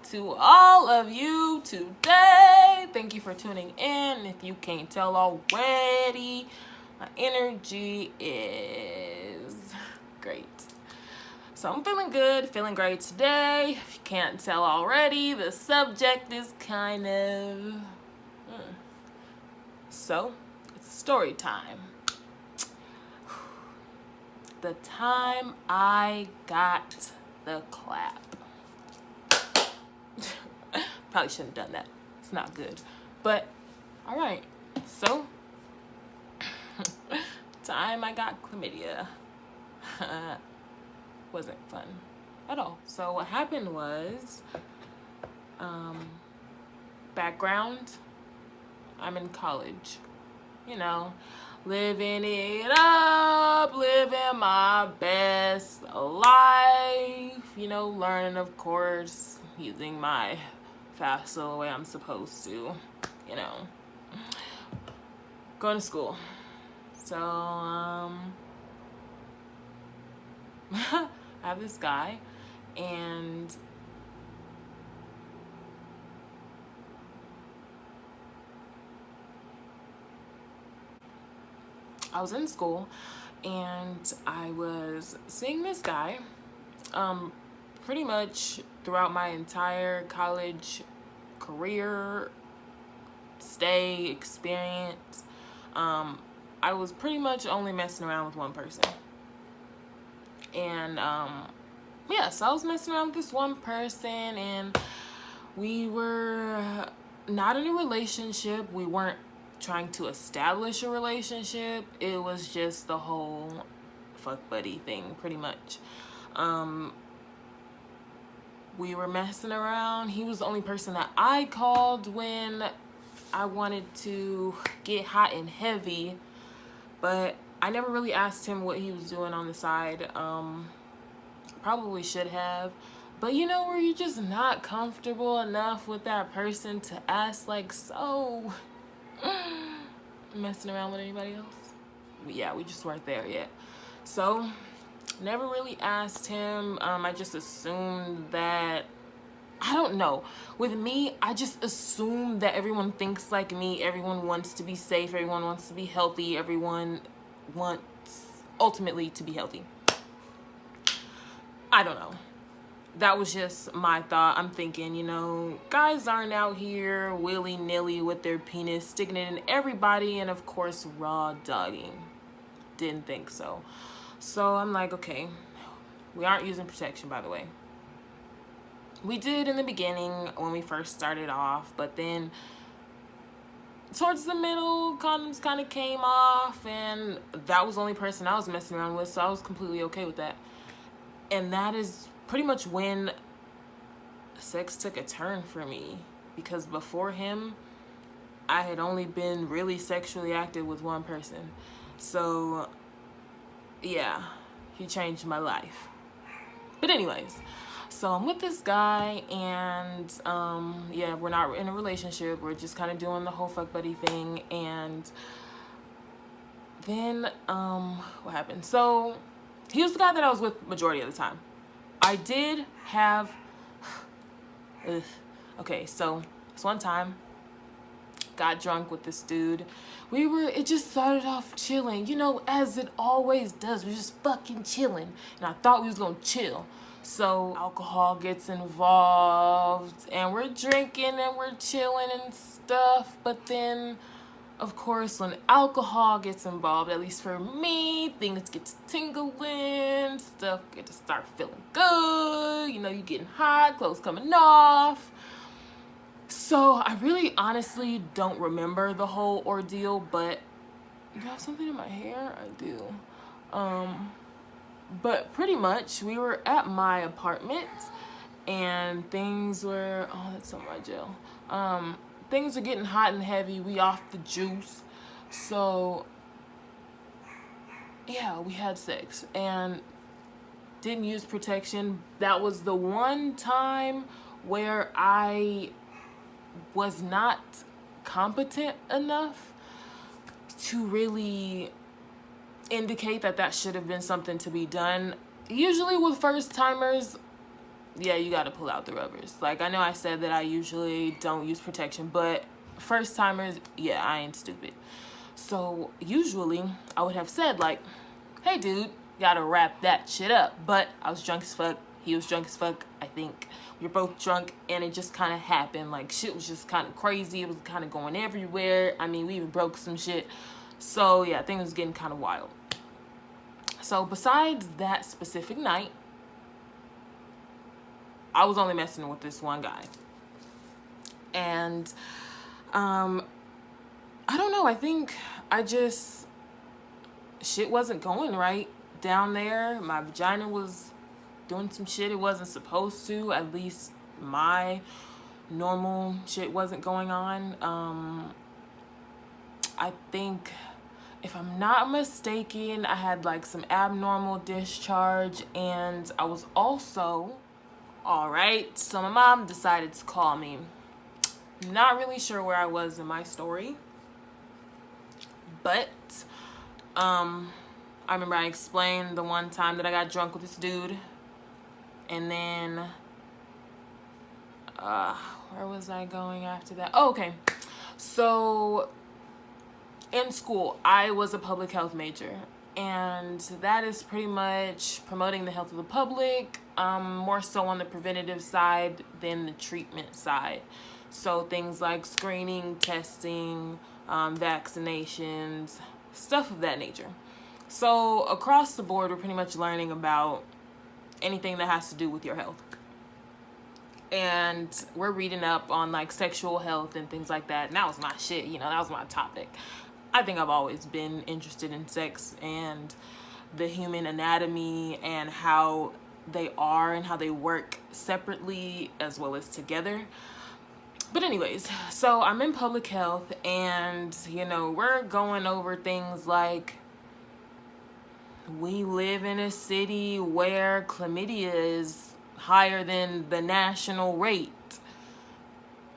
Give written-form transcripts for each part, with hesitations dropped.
to all of you today. Thank you for tuning in. If you can't tell already, my energy is great. So I'm feeling good, feeling great today. If you can't tell already, the subject is kind of... So, it's story time. The time I got the clap. Probably shouldn't have done that. It's not good. But, alright. So, time I got chlamydia. Wasn't fun at all. So, what happened was, background, I'm in college. You know, living it up, living my best life, you know, learning, of course, using my FAFSA the way I'm supposed to, you know, going to school. So, I have this guy, and I was in school and I was seeing this guy pretty much throughout my entire college career experience. I was pretty much only messing around with one person. And yeah, so I was messing around with this one person, and we were not in a relationship. We weren't trying to establish a relationship. It was just the whole fuck buddy thing, pretty much. We were messing around. He was the only person that I called when I wanted to get hot and heavy, but I never really asked him what he was doing on the side. Probably should have, but you know, where you're just not comfortable enough with that person to ask, like, so messing around with anybody else? Yeah, we just weren't there yet. So never really asked him. I just assumed that, I don't know, with me, I just assume that everyone thinks like me. Everyone wants to be safe, everyone wants to be healthy, everyone wants ultimately to be healthy. I don't know. That was just my thought. I'm thinking, you know, guys aren't out here willy-nilly with their penis, sticking it in everybody, and of course, raw dogging. Didn't think so. So I'm like, okay, we aren't using protection, by the way. We did in the beginning when we first started off, but then towards the middle, condoms kind of came off, and that was the only person I was messing around with, so I was completely okay with that. And that is pretty much when sex took a turn for me, because before him, I had only been really sexually active with one person. So yeah, he changed my life. But anyways, so I'm with this guy, and yeah, we're not in a relationship. We're just kind of doing the whole fuck buddy thing. And then what happened? So he was the guy that I was with majority of the time. I did have okay, so this one time, got drunk with this dude. It just started off chilling, you know, as it always does. We're just fucking chilling, and I thought we was gonna chill. So alcohol gets involved, and we're drinking and we're chilling and stuff. But then, of course, when alcohol gets involved, at least for me, things get to tingling, stuff get to start feeling good. You know, you getting hot, clothes coming off. So I really honestly don't remember the whole ordeal, but do I have something in my hair? I do. But pretty much we were at my apartment, and things were, oh, that's on my gel. Things are getting hot and heavy. We off the juice. So yeah, we had sex and didn't use protection. That was the one time where I was not competent enough to really indicate that that should have been something to be done. Usually with first timers, yeah, you got to pull out the rubbers. Like, I know I said that I usually don't use protection, but first timers, yeah, I ain't stupid. So usually I would have said like, hey dude, gotta wrap that shit up. But I was drunk as fuck. He was drunk as fuck. I think we were both drunk, and it just kind of happened. Like, shit was just kind of crazy. It was kind of going everywhere. I mean, we even broke some shit. So yeah, things was getting kind of wild. So besides that specific night, I was only messing with this one guy. And I don't know, I think shit wasn't going right down there. My vagina was doing some shit it wasn't supposed to. At least my normal shit wasn't going on. I think, if I'm not mistaken, I had like some abnormal discharge, and I was also, all right, so my mom decided to call me. Not really sure where I was in my story, but I remember I explained the one time that I got drunk with this dude, and then where was I going after that? Oh, okay. So in school, I was a public health major, and that is pretty much promoting the health of the public, more so on the preventative side than the treatment side. So things like screening, testing, vaccinations, stuff of that nature. So across the board, we're pretty much learning about anything that has to do with your health. And we're reading up on like sexual health and things like that. And that was my shit, you know, that was my topic. I think I've always been interested in sex and the human anatomy and how they are and how they work separately as well as together. But anyways, so I'm in public health, and, you know, we're going over things like, we live in a city where chlamydia is higher than the national rate.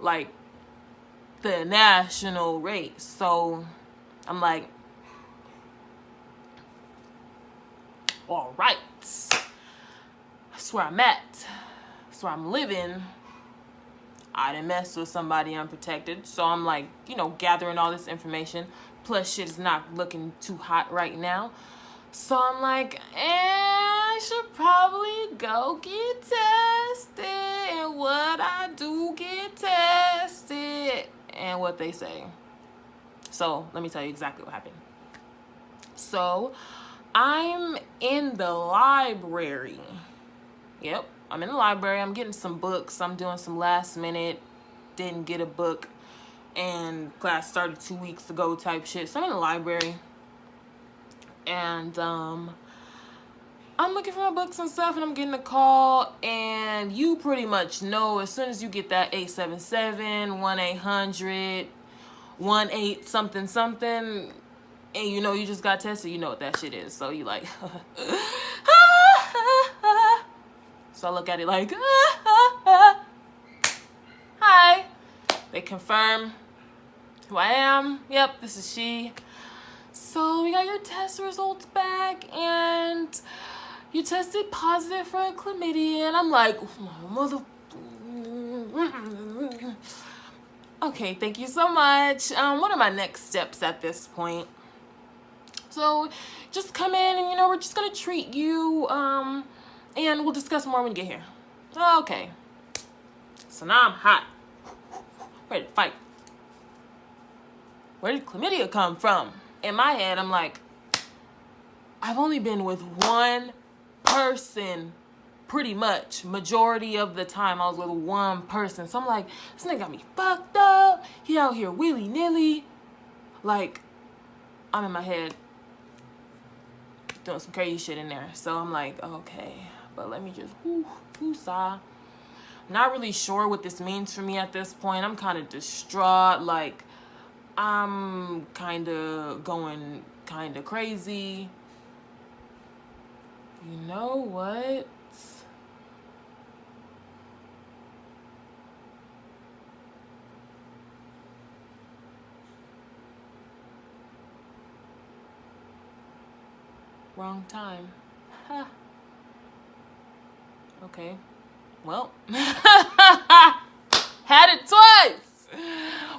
Like, the national rate. So I'm like, all right, that's where I'm at. That's where I'm living. I didn't mess with somebody unprotected. So I'm like, you know, gathering all this information. Plus shit is not looking too hot right now. So I'm like, I should probably go get tested. And what I do get tested. And what they say. So let me tell you exactly what happened. So I'm in the library. Yep. I'm in the library. I'm getting some books. I'm doing some last minute, didn't get a book, and class started 2 weeks ago type shit. So I'm in the library, and I'm looking for my books and stuff, and I'm getting a call, and you pretty much know as soon as you get that 877, 1-800, 18 something something, and you know you just got tested, you know what that shit is. So you like, so I look at it like, hi. They confirm who I am. Yep, this is she. So we got your test results back, and you tested positive for chlamydia. And I'm like, mother. Okay, thank you so much. What are my next steps at this point? So just come in, and, you know, we're just gonna treat you, and we'll discuss more when you get here. Okay. So now I'm hot. Ready to fight. Where did chlamydia come from? In my head, I'm like, I've only been with one person pretty much. Majority of the time, I was with one person. So I'm like, this nigga got me fucked up. He out here willy-nilly. Like, I'm in my head doing some crazy shit in there. So I'm like, okay, but let me just sigh. Not really sure what this means for me at this point. I'm kind of distraught. Like, I'm kind of going kind of crazy. You know what? Wrong time. Huh. Okay. well, had it twice.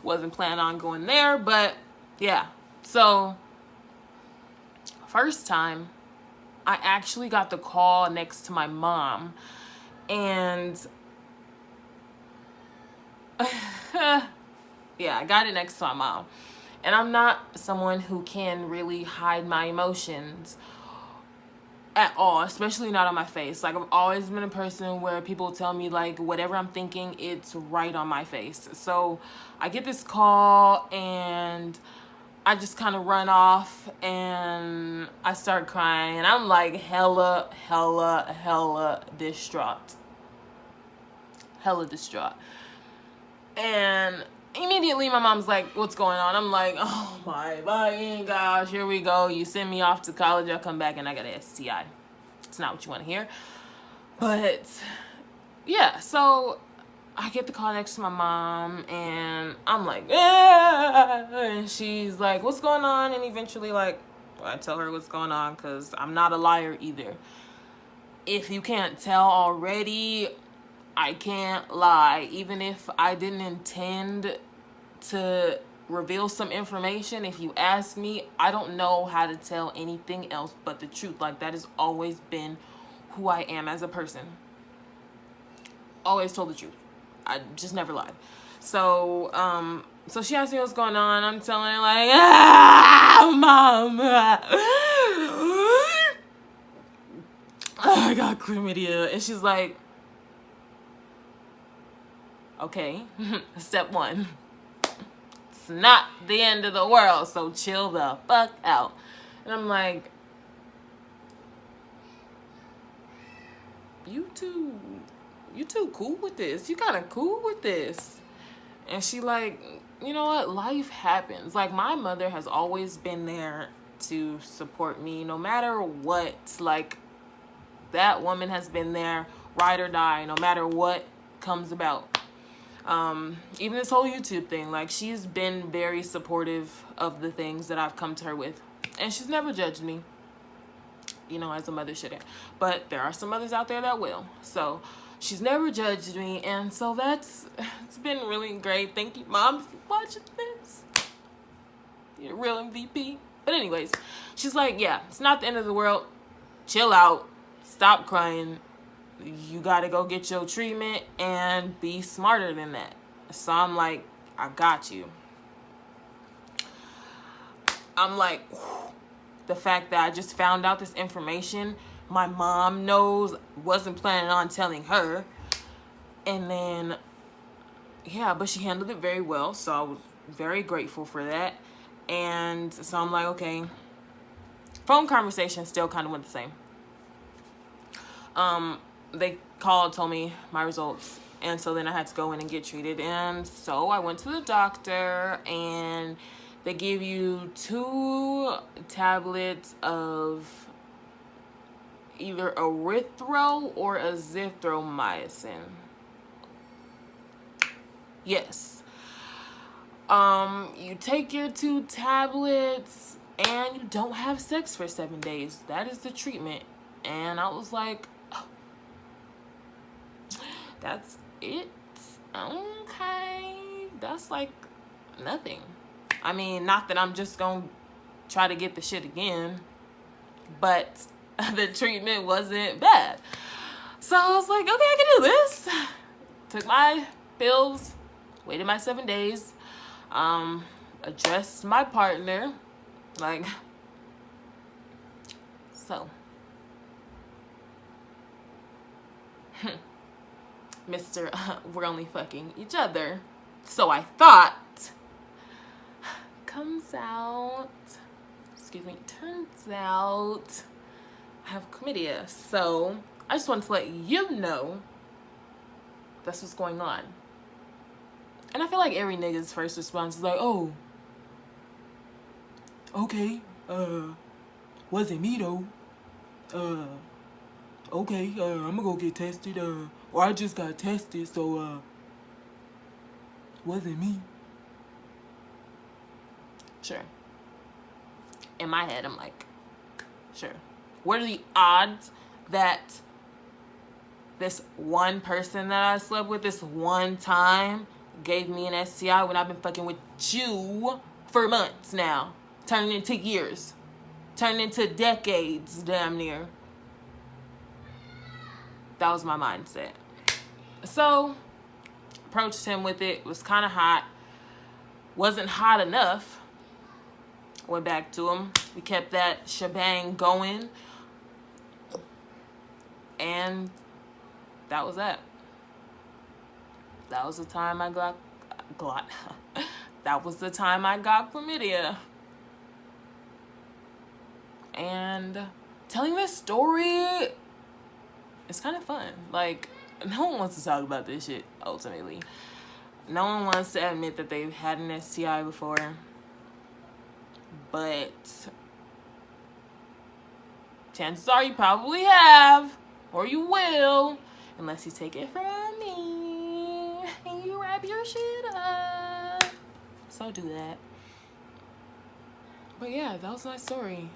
Wasn't planning on going there, but yeah. So, first time, I actually got the call next to my mom. And yeah, I got it next to my mom. And I'm not someone who can really hide my emotions at all, especially not on my face. Like, I've always been a person where people tell me, like, whatever I'm thinking, it's right on my face. So I get this call and I just kind of run off and I start crying. And I'm like hella distraught. Hella distraught. And immediately my mom's like, what's going on? I'm like, oh my fucking gosh, here we go. You send me off to college, I come back and I got an STI. It's not what you want to hear. But yeah, so I get the call next to my mom and I'm like, ah! And she's like, what's going on? And eventually, like, I tell her what's going on because I'm not a liar either. If you can't tell already, I can't lie. Even if I didn't intend to reveal some information, if you ask me, I don't know how to tell anything else but the truth. Like, that has always been who I am as a person. Always told the truth. I just never lied. So, so she asked me what's going on. I'm telling her, like, Mom, I got chlamydia. And she's like, okay, step one. It's not the end of the world, so chill the fuck out. And I'm like, you too cool with this. You kind of cool with this. And she like, you know what? Life happens. Like, my mother has always been there to support me no matter what. Like, that woman has been there, ride or die, no matter what comes about. Even this whole YouTube thing, like, she's been very supportive of the things that I've come to her with. And she's never judged me, you know, as a mother shouldn't. But there are some mothers out there that will. So she's never judged me. And so it's been really great. Thank you, Mom, for watching this. You're a real MVP. But anyways, she's like, yeah, it's not the end of the world. Chill out. Stop crying. You gotta go get your treatment and be smarter than that. So I'm like, I got you. I'm like, the fact that I just found out this information, my mom knows, wasn't planning on telling her. And then, yeah, but she handled it very well. So I was very grateful for that. And so I'm like, okay. Phone conversation still kind of went the same. They called, told me my results, and so then I had to go in and get treated. And so I went to the doctor, and they give you 2 tablets of either erythro or azithromycin. Yes. You take your 2 tablets, and you don't have sex for 7 days. That is the treatment. And I was like, that's it? Okay. That's like nothing. I mean, not that I'm just gonna try to get the shit again, but the treatment wasn't bad. So I was like, okay, I can do this. Took my pills, waited my 7 days, addressed my partner, like, so. Mr. We're only fucking each other. So I thought. Comes out. Excuse me. Turns out I have chlamydia. So I just wanted to let you know that's what's going on. And I feel like every nigga's first response is like, oh, okay. Wasn't me though. Okay, I'm gonna go get tested, or I just got tested, so, wasn't me. Sure. In my head, I'm like, sure. What are the odds that this one person that I slept with this one time gave me an STI when I've been fucking with you for months now. Turning into years. Turning into decades, damn near. That was my mindset. So, approached him with it. It was kind of hot. Wasn't hot enough. Went back to him. We kept that shebang going. And that was that. That was the time I got that was the time I got chlamydia. And telling this story, it's kind of fun. Like, no one wants to talk about this shit, ultimately. No one wants to admit that they've had an STI before. But chances are you probably have, or you will, unless you take it from me and you wrap your shit up. So do that. But yeah, that was my story.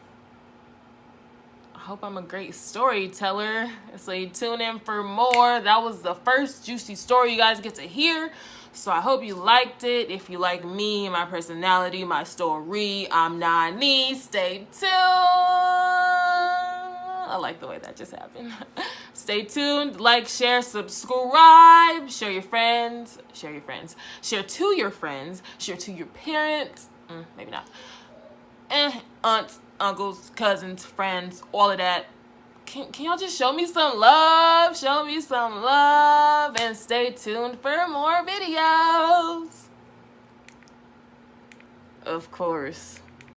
I hope I'm a great storyteller. So you tune in for more. That was the first juicy story you guys get to hear. So I hope you liked it. If you like me, my personality, my story, I'm Nauni. Stay tuned. I like the way that just happened. Stay tuned. Like, share, subscribe. Share your friends. Share your friends. Share to your friends. Share to your parents. Maybe not. Aunts, uncles, cousins, friends, all of that. Can y'all just show me some love? Show me some love. And stay tuned for more videos. Of course.